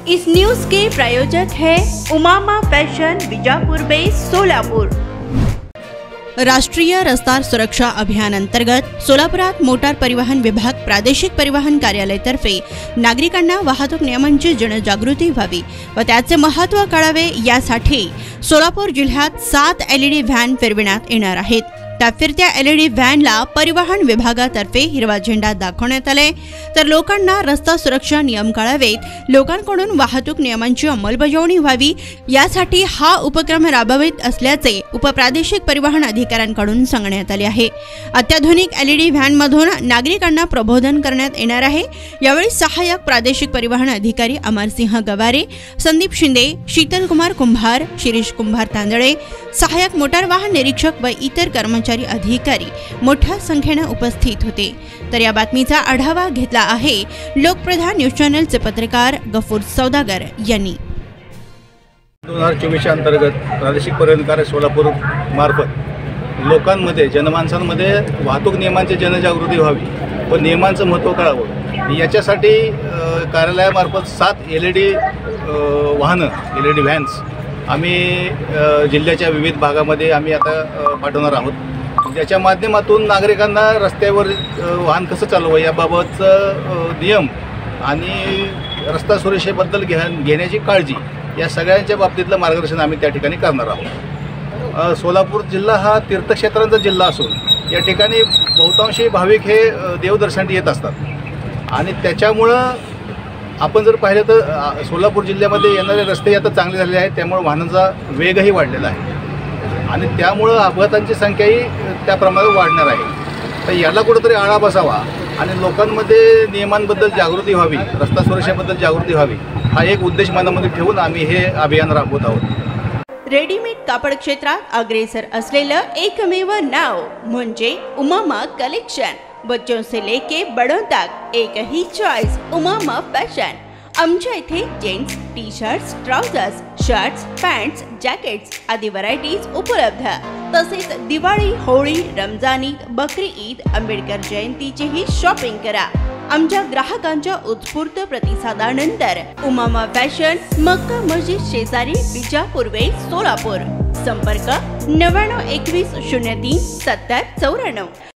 इस news के प्रायोजक है Umama fashion, Bijapur base, Solapur. राष्ट्रीय रस्ता सुरक्षा अभियान अंतर्गत सोलापुरात मोटार परिवहन विभाग प्रादेशिक परिवहन कार्यालय तर्फे नागरिकांना वाहतूक नियमांची जनजागृती व्हावी व त्याचे महत्त्व कळावे यासाठी सोलापूर जिल्ह्यात 7 LED व्हॅन फिरविण्यात येणार आहेत। त्या फिरत्या LED व्हॅनला परिवहन विभागातर्फे हिरवा झेंडा दाखवण्यात आले, तर लोकांना रस्ता सुरक्षा नियम कळावेत, लोकांकडून वाहतूक नियमांची अंमलबजावणी व्हावी यासाठी हा उपक्रम राबवित असल्याचे उपप्रादेशिक परिवहन अधिकाऱ्यांकडून सांगण्यात आले आहे। अत्याधुनिक LED व्हॅनमधून नागरिकांना प्रबोधन करण्यात येणार आहे। यावेळी सहाय्यक प्रादेशिक परिवहन अधिकारी अमरसिंह गवारे, संदीप शिंदे, शीतल कुमार कुंभार, शिरीष कुंभार तांदळे, सहाय्यक मोटार वाहन निरीक्षक व इतर कर्मचारी अधिकारी मोठ्या संख्येने उपस्थित होते। तर या बातमीचा आढावा घेतला आहे लोकप्रधान न्यूज चॅनलचे पत्रकार गफूर सौदागर यांनी। 2024 अंतर्गत प्रादेशिक परिवहन कार्य सोलापूर मार्फत लोकांमध्ये जनमानसांमध्ये वाहतूक नियमांची जनजागृती व्हावी व नियमांचं महत्त्व कळावं याच्यासाठी कार्यालयामार्फत 7 LED वाहनं LED व्हॅन्स आम्ही जिल्ह्याच्या विविध भागामध्ये आम्ही आता पाठवणार आहोत, ज्याच्या माध्यमातून नागरिकांना रस्त्यावर वाहन कसं चालवावं याबाबतचं नियम आणि रस्ता सुरक्षेबद्दल घेण्याची काळजी या सगळ्यांच्या बाबतीतलं मार्गदर्शन आम्ही त्या ठिकाणी करणार आहोत। सोलापूर जिल्हा हा तीर्थक्षेत्रांचा जिल्हा असून या ठिकाणी बहुतांशी भाविक हे देवदर्शनासाठी येत असतात आणि त्याच्यामुळं आपण जर पाहिलं तर सोलापूर जिल्ह्यामध्ये येणारे रस्ते आता चांगले झालेले आहेत, त्यामुळे वाहनांचा वेगही वाढलेला आहे आणि त्यामुळं अपघातांची संख्याही त्या प्रमाणात वाढणार आहे। तर याला कुठंतरी आळा बसावा आणि लोकांमध्ये नियमांबद्दल जागृती व्हावी, रस्ता सुरक्षेबद्दल जागृती व्हावी हा एक उद्देश मनामध्ये ठेवून आम्ही हे अभियान राबवत आहोत। रेडीमेड कापड क्षेत्रात अग्रेसर असलेलं एकमेव नाव म्हणजे उमामा कलेक्शन। बच्चों से लेके बड़ों तक एक ही चॉइस, उमामा फैशन। आमच्या इथे gents T shirts, trousers, shirts, pants, jackets आदी व्हरायटीज उपलब्ध। तसेच दिवाळी, होळी, रमजान ईद, बकरी ईद, आंबेडकर जयंतीचीही शॉपिंग करा। आमच्या ग्राहकांच्या उत्स्फूर्त प्रतिसादानंतर उमामा फॅशन, मक्का मस्जिद शेजारी, बीजापुर वेस्ट, सोलापूर। संपर्क 99 21 03 70 94।